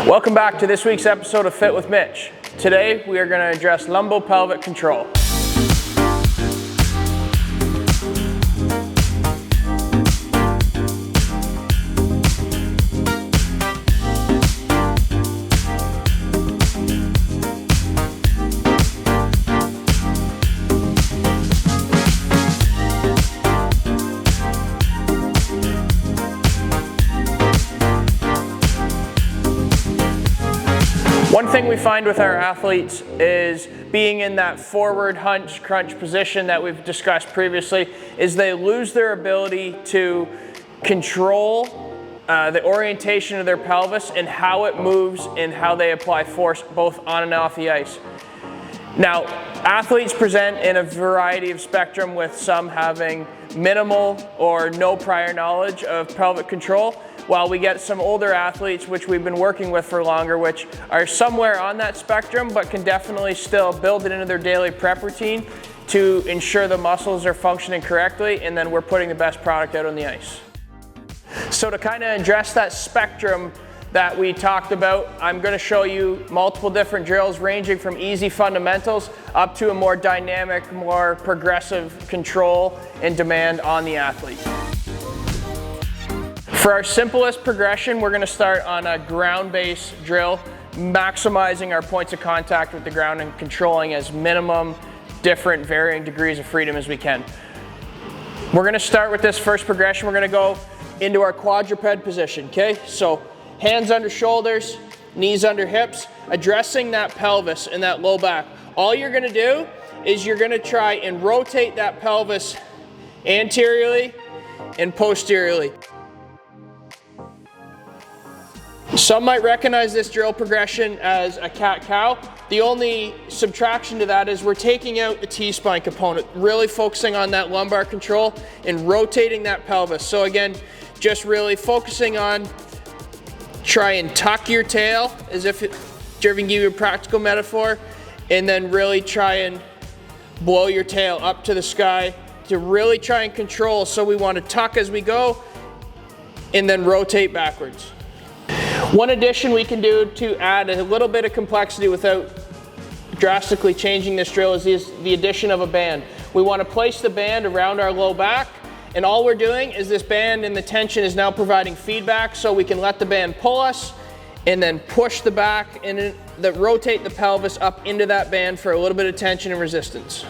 Welcome back to this week's episode of Fit with Mitch. Today we are going to address lumbopelvic control. One thing we find with our athletes is being in that forward hunch crunch position that we've discussed previously is they lose their ability to control the orientation of their pelvis and how it moves and how they apply force both on and off the ice. Now, athletes present in a variety of spectrum, with some having minimal or no prior knowledge of pelvic control, while we get some older athletes, which we've been working with for longer, which are somewhere on that spectrum, but can definitely still build it into their daily prep routine to ensure the muscles are functioning correctly, and then we're putting the best product out on the ice. So to kind of address that spectrum that we talked about, I'm going to show you multiple different drills ranging from easy fundamentals up to a more dynamic, more progressive control and demand on the athlete. For our simplest progression, we're going to start on a ground-based drill, maximizing our points of contact with the ground and controlling as minimum different varying degrees of freedom as we can. We're going to start with this first progression. We're going to go into our quadruped position, okay? So hands under shoulders, knees under hips, addressing that pelvis and that low back. All you're going to do is you're going to try and rotate that pelvis anteriorly and posteriorly. Some might recognize this drill progression as a cat-cow. The only subtraction to that is we're taking out the T-spine component, really focusing on that lumbar control and rotating that pelvis. So again, just really focusing on try and tuck your tail as if give you a practical metaphor, and then really try and blow your tail up to the sky to really try and control. So we want to tuck as we go and then rotate backwards. One addition we can do to add a little bit of complexity without drastically changing this drill is the addition of a band. We want to place the band around our low back, and all we're doing is this band and the tension is now providing feedback, so we can let the band pull us and then push the back and rotate the pelvis up into that band for a little bit of tension and resistance.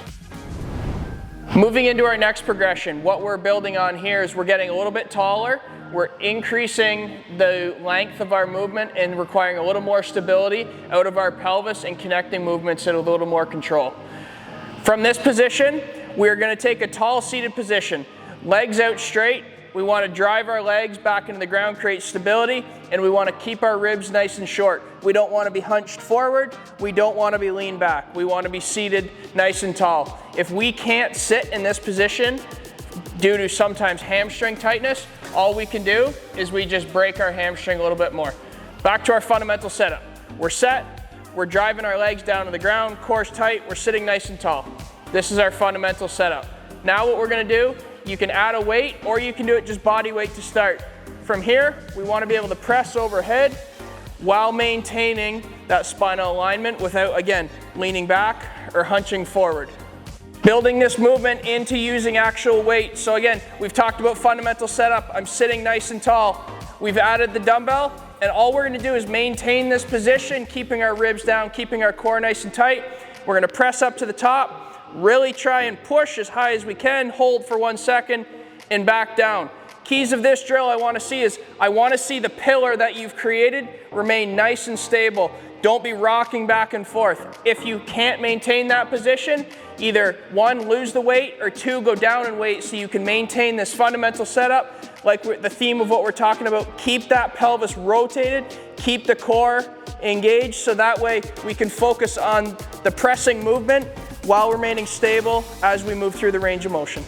Moving into our next progression, what we're building on here is we're getting a little bit taller. We're increasing the length of our movement and requiring a little more stability out of our pelvis and connecting movements at a little more control. From this position, we're going to take a tall seated position. Legs out straight. We want to drive our legs back into the ground, create stability, and we want to keep our ribs nice and short. We don't want to be hunched forward. We don't want to be leaned back. We want to be seated nice and tall. If we can't sit in this position due to sometimes hamstring tightness, all we can do is we just break our hamstring a little bit more. Back to our fundamental setup. We're set, we're driving our legs down to the ground, core's tight, we're sitting nice and tall. This is our fundamental setup. Now what we're gonna do, you can add a weight or you can do it just body weight to start. From here, we wanna be able to press overhead while maintaining that spinal alignment without, again, leaning back or hunching forward. Building this movement into using actual weight. So again, we've talked about fundamental setup. I'm sitting nice and tall. We've added the dumbbell, and all we're gonna do is maintain this position, keeping our ribs down, keeping our core nice and tight. We're gonna press up to the top, really try and push as high as we can, hold for 1 second, and back down. Keys of this drill I wanna see is, I wanna see the pillar that you've created remain nice and stable. Don't be rocking back and forth. If you can't maintain that position, either 1, lose the weight, or 2, go down in weight so you can maintain this fundamental setup. Like the theme of what we're talking about, keep that pelvis rotated, keep the core engaged, so that way we can focus on the pressing movement while remaining stable as we move through the range of motion.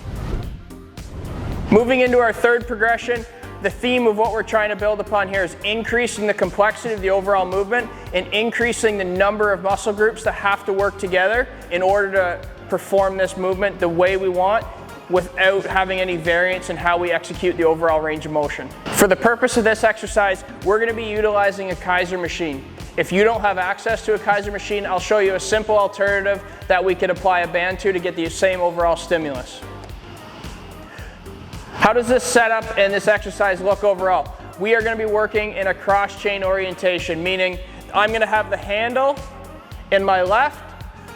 Moving into our third progression, the theme of what we're trying to build upon here is increasing the complexity of the overall movement and increasing the number of muscle groups that have to work together in order to perform this movement the way we want without having any variance in how we execute the overall range of motion. For the purpose of this exercise, we're going to be utilizing a Kaiser machine. If you don't have access to a Kaiser machine, I'll show you a simple alternative that we could apply a band to get the same overall stimulus. How does this setup and this exercise look overall? We are going to be working in a cross-chain orientation, meaning I'm going to have the handle in my left,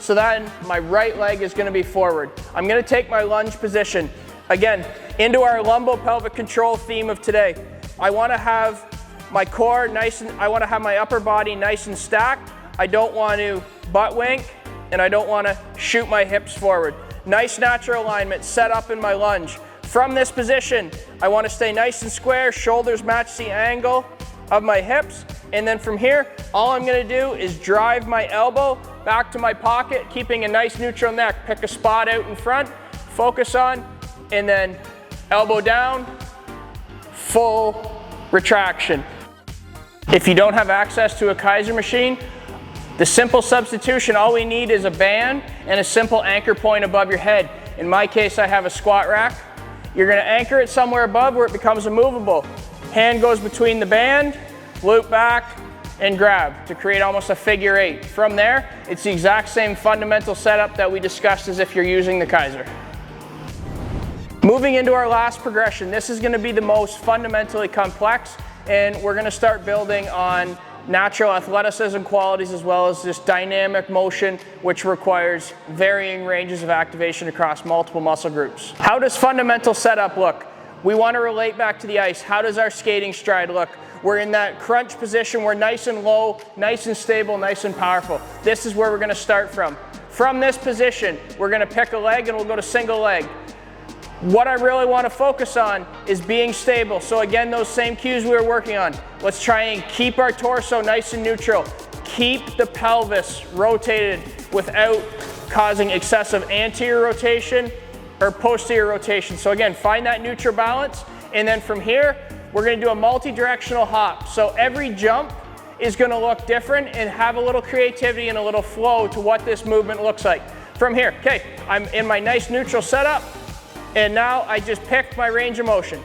so then my right leg is going to be forward. I'm going to take my lunge position. Again, into our lumbo-pelvic control theme of today. I want to have my core nice and I want to have my upper body nice and stacked. I don't want to butt wink and I don't want to shoot my hips forward. Nice natural alignment set up in my lunge. From this position, I want to stay nice and square, shoulders match the angle of my hips, and then from here, all I'm going to do is drive my elbow back to my pocket, keeping a nice neutral neck. Pick a spot out in front, focus on, and then elbow down, full retraction. If you don't have access to a Kaiser machine, the simple substitution, all we need is a band and a simple anchor point above your head. In my case, I have a squat rack. You're going to anchor it somewhere above where it becomes immovable. Hand goes between the band, loop back, and grab to create almost a figure 8. From there, it's the exact same fundamental setup that we discussed as if you're using the Kaiser. Moving into our last progression, this is going to be the most fundamentally complex, and we're going to start building on natural athleticism qualities as well as this dynamic motion, which requires varying ranges of activation across multiple muscle groups. How does fundamental setup look? We want to relate back to the ice. How does our skating stride look? We're in that crunch position. We're nice and low, nice and stable, nice and powerful. This is where we're going to start from. From this position, we're going to pick a leg and we'll go to single leg. What I really want to focus on is being stable. So again, those same cues we were working on. Let's try and keep our torso nice and neutral. Keep the pelvis rotated without causing excessive anterior rotation or posterior rotation. So again, find that neutral balance. And then from here, we're going to do a multi-directional hop. So every jump is going to look different and have a little creativity and a little flow to what this movement looks like. From here, okay, I'm in my nice neutral setup. And now I just picked my range of motion.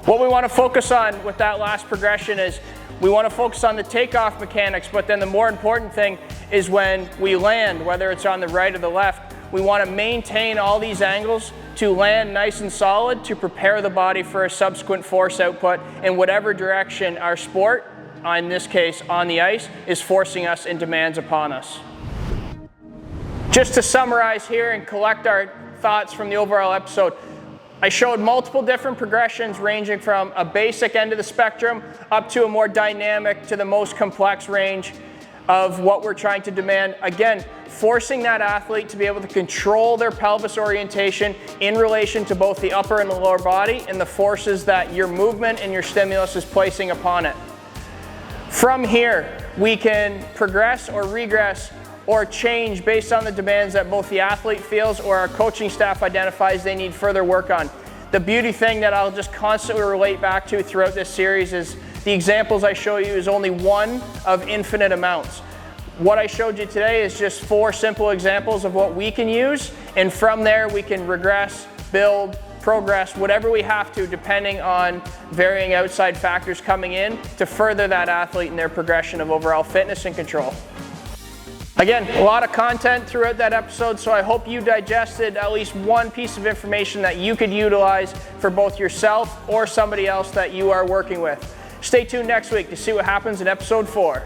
What we want to focus on with that last progression is we want to focus on the takeoff mechanics, but then the more important thing is when we land, whether it's on the right or the left, we want to maintain all these angles to land nice and solid to prepare the body for a subsequent force output in whatever direction our sport, in this case on the ice, is forcing us and demands upon us. Just to summarize here and collect our thoughts from the overall episode, I showed multiple different progressions ranging from a basic end of the spectrum up to a more dynamic to the most complex range of what we're trying to demand. Again, forcing that athlete to be able to control their pelvis orientation in relation to both the upper and the lower body and the forces that your movement and your stimulus is placing upon it. From here, we can progress or regress or change based on the demands that both the athlete feels or our coaching staff identifies they need further work on. The beauty thing that I'll just constantly relate back to throughout this series is the examples I show you is only one of infinite amounts. What I showed you today is just 4 simple examples of what we can use, and from there we can regress, build, progress, whatever we have to, depending on varying outside factors coming in to further that athlete in their progression of overall fitness and control. Again, a lot of content throughout that episode, so I hope you digested at least one piece of information that you could utilize for both yourself or somebody else that you are working with. Stay tuned next week to see what happens in episode 4.